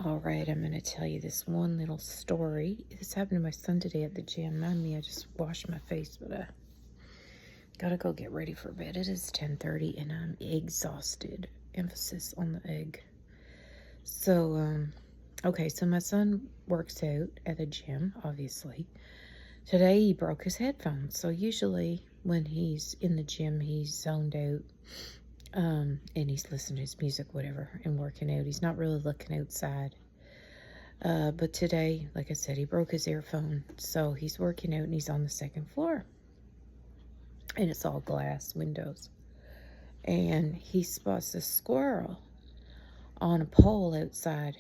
All right, I'm going to tell you this one little story. This happened to my son today at the gym. Mind me, I just washed my face, but I gotta go get ready for bed. It is 10:30 and I'm exhausted. Emphasis on the egg. So, okay, so my son works out at a gym, obviously. Today he broke his headphones. So usually when he's in the gym, he's zoned out. And he's listening to his music, whatever, and working out. He's not really looking outside. But today, like I said, he broke his earphone, so he's working out and he's on the second floor. And it's all glass windows. And he spots a squirrel on a pole outside.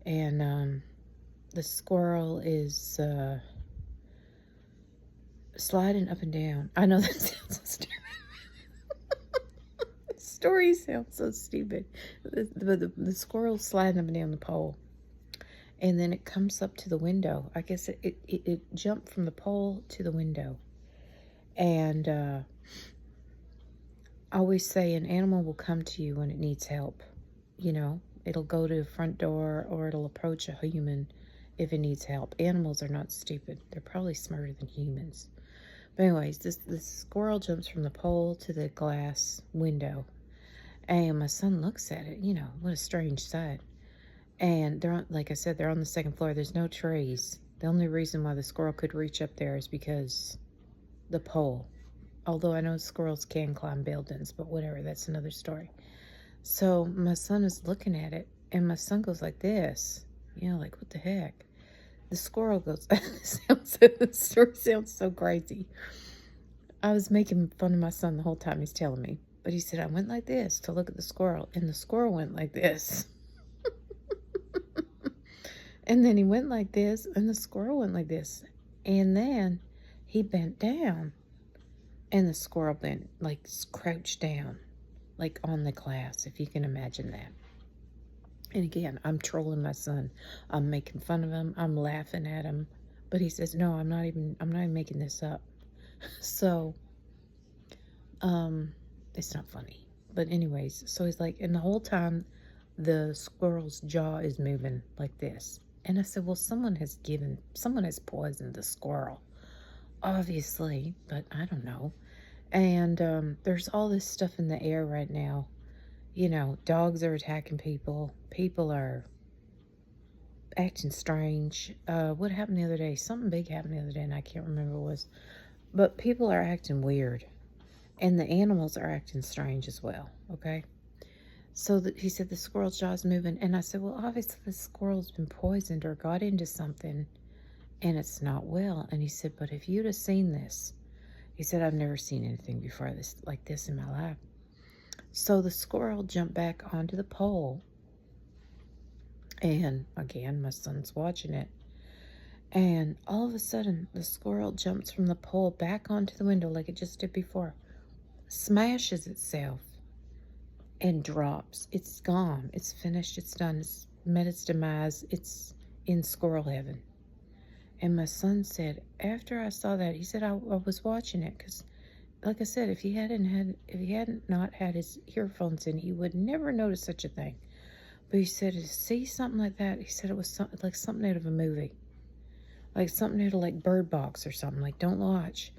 And the squirrel is sliding up and down. I know that sounds so stupid. Story sounds so stupid. The squirrel's sliding up and down the pole. And then it comes up to the window. I guess it jumped from the pole to the window. And I always say an animal will come to you when it needs help. You know, it'll go to the front door or it'll approach a human if it needs help. Animals are not stupid. They're probably smarter than humans. But anyways, this squirrel jumps from the pole to the glass window. And my son looks at it. You know, what a strange sight. And they're on, like I said, they're on the second floor. There's no trees. The only reason why the squirrel could reach up there is because the pole. Although I know squirrels can climb buildings, but whatever, that's another story. So my son is looking at it, and my son goes like this. You know, like, what the heck? The squirrel goes, the story sounds so crazy. I was making fun of my son the whole time he's telling me. But he said, I went like this to look at the squirrel, and the squirrel went like this. And then he went like this, and the squirrel went like this. And then he bent down, and the squirrel bent, like, crouched down, like on the glass, if you can imagine that. And again, I'm trolling my son. I'm making fun of him. I'm laughing at him. But he says, no, I'm not even making this up. So, it's not funny. But anyways, so he's like, and the whole time, the squirrel's jaw is moving like this. And I said, well, someone has poisoned the squirrel, obviously, but I don't know. And there's all this stuff in the air right now. You know, dogs are attacking people. People are acting strange. What happened the other day? Something big happened the other day, and I can't remember what it was. But people are acting weird. And the animals are acting strange as well, okay? So he said the squirrel's jaw's moving. And I said, well, obviously the squirrel's been poisoned or got into something and it's not well. And he said, but if you'd have seen this, he said, I've never seen anything before like this in my life. So the squirrel jumped back onto the pole. And again, my son's watching it. And all of a sudden, the squirrel jumps from the pole back onto the window like it just did before, smashes itself, and drops. It's gone. It's finished. It's done. It's met its demise. It's in squirrel heaven. And my son said, after I saw that, he said, I was watching it because, like I said, if he hadn't not had his earphones in, he would never notice such a thing. But he said, to see something like that, he said it was like something out of a movie, like something out of like Bird Box or something. Like, don't watch.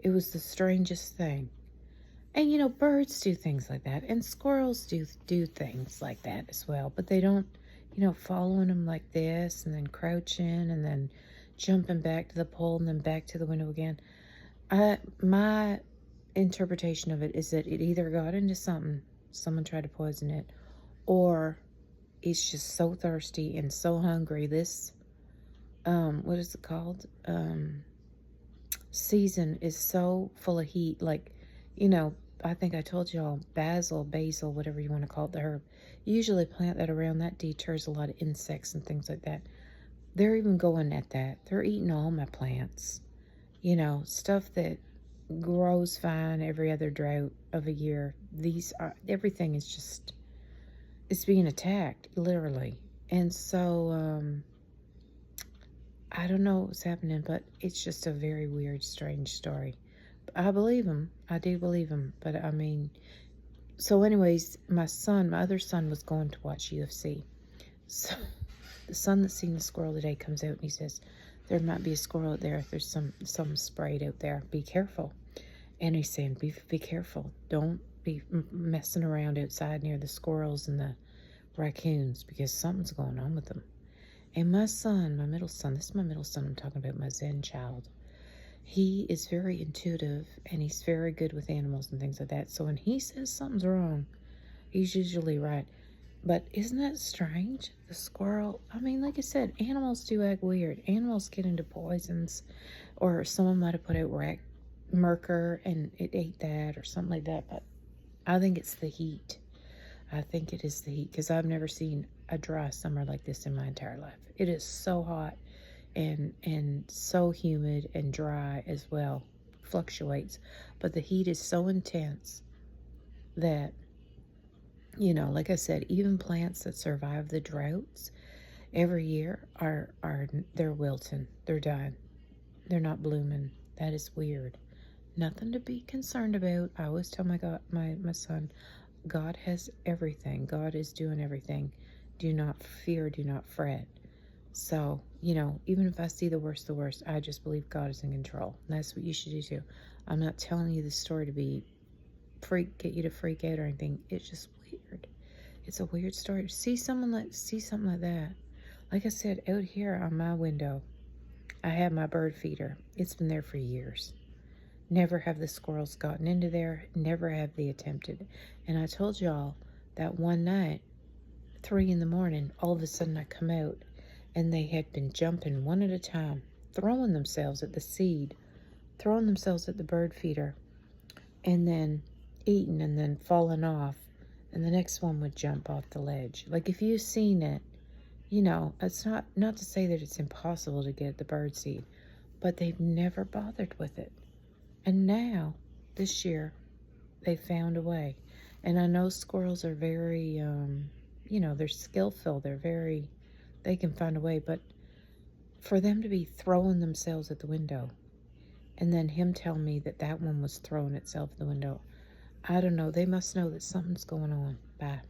It was the strangest thing. And, you know, birds do things like that. And squirrels do things like that as well. But they don't, you know, following them like this and then crouching and then jumping back to the pole and then back to the window again. My interpretation of it is that it either got into something, someone tried to poison it, or it's just so thirsty and so hungry. This, what is it called? Season is so full of heat. Like, you know, I think I told y'all basil, whatever you want to call it, the herb. You usually plant that around. That deters a lot of insects and things like that. They're even going at that. They're eating all my plants. You know, stuff that grows fine every other drought of a year. Everything is just, it's being attacked, literally. And so, I don't know what's happening, but it's just a very weird, strange story. I believe him. I do believe him. But I mean, so anyways, my other son was going to watch UFC. So The son that seen the squirrel today comes out and he says, there might be a squirrel out there. There's some sprayed out there. Be careful. And he's saying, be careful. Don't be messing around outside near the squirrels and the raccoons because something's going on with them. And my son, my middle son, this is my middle son I'm talking about, my Zen child. He is very intuitive and he's very good with animals and things like that. So when he says something's wrong, he's usually right. But isn't that strange? The squirrel, I mean, like I said, animals do act weird. Animals get into poisons, or someone might have put out Merker and it ate that or something like that. But I think it's the heat. I think it is the heat because I've never seen a dry summer like this in my entire life. It is so hot and so humid and dry as well. Fluctuates. But the heat is so intense that, you know, like I said, even plants that survive the droughts every year they're wilting. They're dying. They're not blooming. That is weird. Nothing to be concerned about. I always tell my son, God has everything. God is doing everything. Do not fear, do not fret. So, you know, even if I see the worst, I just believe God is in control. And that's what you should do too. I'm not telling you this story to get you to freak out or anything. It's just weird. It's a weird story. See something like that. Like I said, out here on my window, I have my bird feeder. It's been there for years. Never have the squirrels gotten into there. Never have they attempted. And I told y'all that one night, 3 in the morning, all of a sudden I come out and they had been jumping one at a time, throwing themselves at the seed, throwing themselves at the bird feeder, and then eating and then falling off. And the next one would jump off the ledge. Like if you've seen it, you know, it's not to say that it's impossible to get the bird seed, but they've never bothered with it. And now, this year, they found a way. And I know squirrels are very, you know, they're skillful. They can find a way. But for them to be throwing themselves at the window, and then him tell me that one was throwing itself at the window, I don't know. They must know that something's going on. Bye.